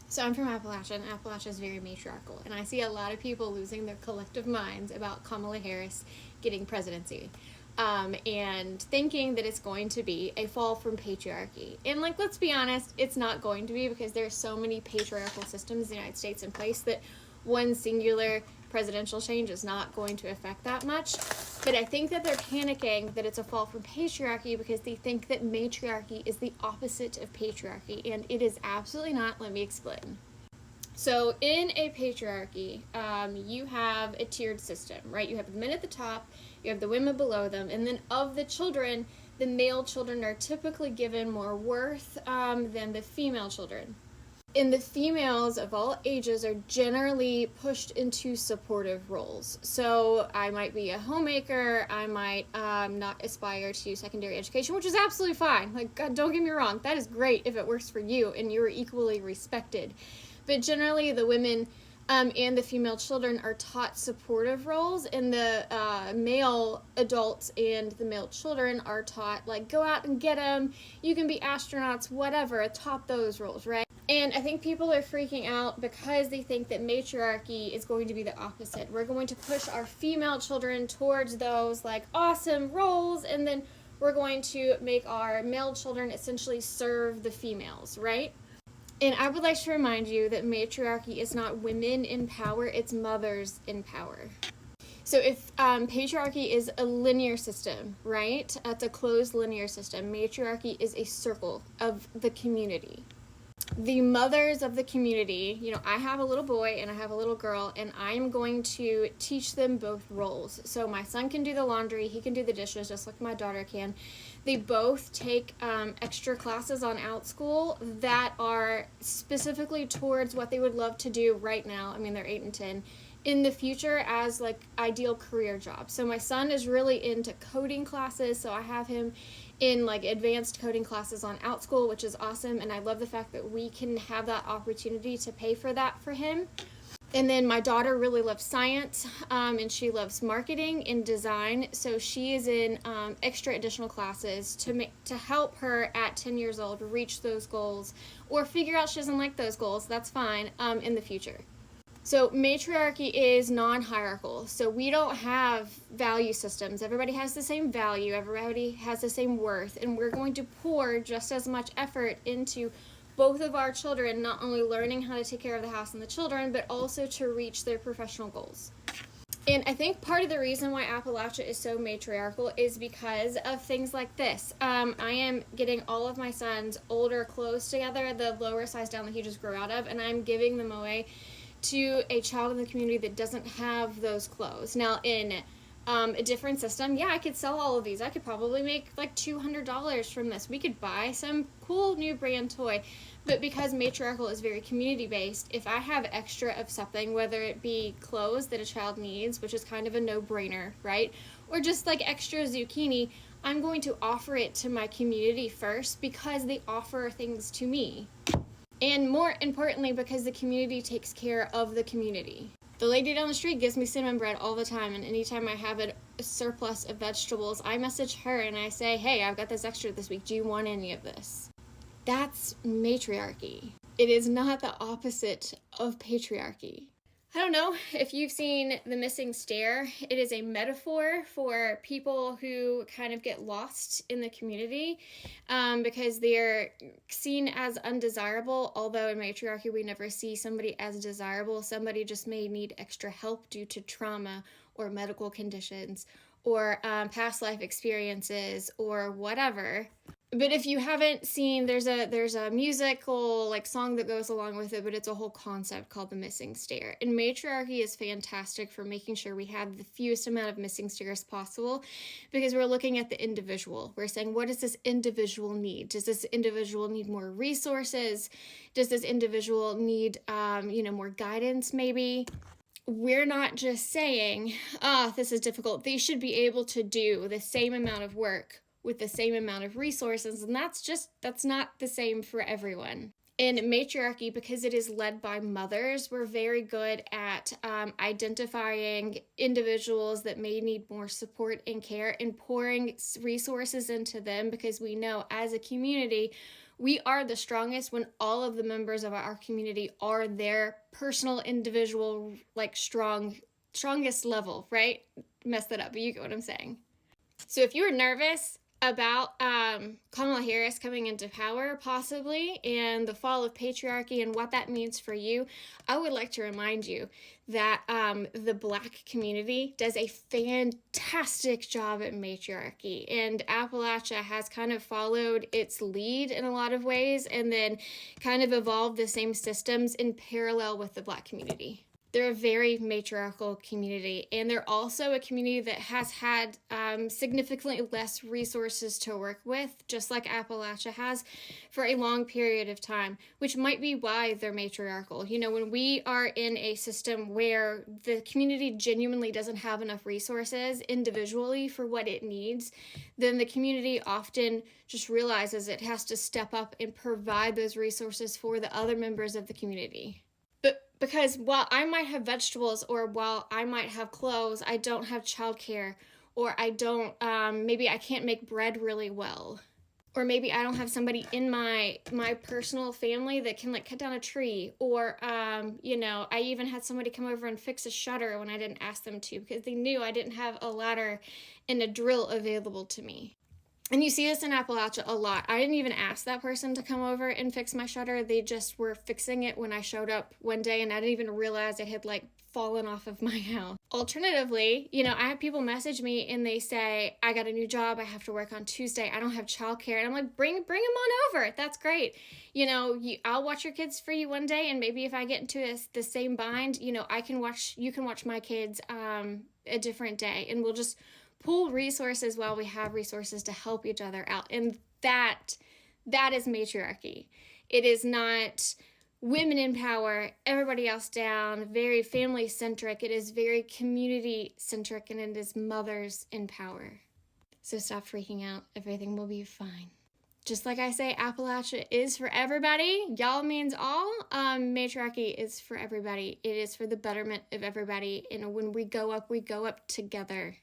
So I'm from Appalachia, and Appalachia is very matriarchal, and I see a lot of people losing their collective minds about Kamala Harris getting presidency, and thinking that it's going to be a fall from patriarchy. And like, let's be honest, it's not going to be, because there's so many patriarchal systems in the United States in place that one singular presidential change is not going to affect that much. But I think that they're panicking that it's a fall from patriarchy because they think that matriarchy is the opposite of patriarchy, and it is absolutely not. Let me explain. So in a patriarchy, you have a tiered system, right? You have the men at the top, you have the women below them, and then of the children, the male children are typically given more worth than the female children. And the females of all ages are generally pushed into supportive roles. So I might be a homemaker, I might not aspire to secondary education, which is absolutely fine. Like, God, don't get me wrong, that is great if it works for you and you're equally respected. But generally, the women and the female children are taught supportive roles, and the male adults and the male children are taught, like, go out and get them, you can be astronauts, whatever, taught those roles, right? And I think people are freaking out because they think that matriarchy is going to be the opposite. We're going to push our female children towards those, like, awesome roles, and then we're going to make our male children essentially serve the females, right? And I would like to remind you that matriarchy is not women in power, it's mothers in power. So if patriarchy is a linear system, right? It's a closed linear system. Matriarchy is a circle of the community. The mothers of the community, you know, I have a little boy and I have a little girl, and I'm going to teach them both roles. So my son can do the laundry, he can do the dishes, just like my daughter can. They both take extra classes on OutSchool that are specifically towards what they would love to do right now. I mean, they're 8 and 10. In the future as, like, ideal career jobs. So my son is really into coding classes, so I have him in, like, advanced coding classes on OutSchool, which is awesome, and I love the fact that we can have that opportunity to pay for that for him. And then my daughter really loves science, and she loves marketing and design, so she is in extra additional classes to help her at 10 years old reach those goals, or figure out she doesn't like those goals, that's fine, in the future. So matriarchy is non-hierarchical. So we don't have value systems. Everybody has the same value. Everybody has the same worth. And we're going to pour just as much effort into both of our children, not only learning how to take care of the house and the children, but also to reach their professional goals. And I think part of the reason why Appalachia is so matriarchal is because of things like this. I am getting all of my son's older clothes together, the lower size down that he just grew out of, and I'm giving them away to a child in the community that doesn't have those clothes. Now, in a different system, yeah, I could sell all of these. I could probably make like $200 from this. We could buy some cool new brand toy. But because matriarchal is very community-based, if I have extra of something, whether it be clothes that a child needs, which is kind of a no-brainer, right? Or just like extra zucchini, I'm going to offer it to my community first because they offer things to me. And more importantly, because the community takes care of the community. The lady down the street gives me cinnamon bread all the time, and anytime I have a surplus of vegetables, I message her and I say, hey, I've got this extra this week. Do you want any of this? That's matriarchy. It is not the opposite of patriarchy. I don't know if you've seen The Missing Stair. It is a metaphor for people who kind of get lost in the community because they're seen as undesirable, although in matriarchy we never see somebody as desirable. Somebody just may need extra help due to trauma or medical conditions or past life experiences or whatever. But if you haven't seen, there's a musical like song that goes along with it, but it's a whole concept called The Missing Stair. And matriarchy is fantastic for making sure we have the fewest amount of missing stairs possible, because we're looking at the individual. We're saying, what does this individual need? Does this individual need more resources? Does this individual need more guidance maybe? We're not just saying, this is difficult. They should be able to do the same amount of work with the same amount of resources, and that's not the same for everyone. In matriarchy, because it is led by mothers, we're very good at identifying individuals that may need more support and care and pouring resources into them, because we know as a community We are the strongest when all of the members of our community are their personal, individual, like strongest level, right? Mess that up, but you get what I'm saying. So if you were nervous about Kamala Harris coming into power, possibly, and the fall of patriarchy and what that means for you, I would like to remind you that the Black community does a fantastic job at matriarchy, and Appalachia has kind of followed its lead in a lot of ways and then kind of evolved the same systems in parallel with the Black community. They're a very matriarchal community, and they're also a community that has had significantly less resources to work with, just like Appalachia has, for a long period of time, which might be why they're matriarchal. You know, when we are in a system where the community genuinely doesn't have enough resources individually for what it needs, then the community often just realizes it has to step up and provide those resources for the other members of the community. Because while I might have vegetables or while I might have clothes, I don't have childcare, or I don't, maybe I can't make bread really well. Or maybe I don't have somebody in my personal family that can like cut down a tree. Or, you know, I even had somebody come over and fix a shutter when I didn't ask them to because they knew I didn't have a ladder and a drill available to me. And you see this in Appalachia a lot. I didn't even ask that person to come over and fix my shutter. They just were fixing it when I showed up one day, and I didn't even realize it had like fallen off of my house. Alternatively, you know, I have people message me and they say, I got a new job, I have to work on Tuesday, I don't have childcare. And I'm like, bring them on over. That's great. You know, I'll watch your kids for you one day, and maybe if I get into the same bind, you know, you can watch my kids a different day, and we'll just pool resources while we have resources to help each other out. And that is matriarchy. It is not women in power, everybody else down, very family centric. It is very community centric, and it is mothers in power. So stop freaking out. Everything will be fine. Just like I say, Appalachia is for everybody. Y'all means all. Matriarchy is for everybody. It is for the betterment of everybody. And when we go up together.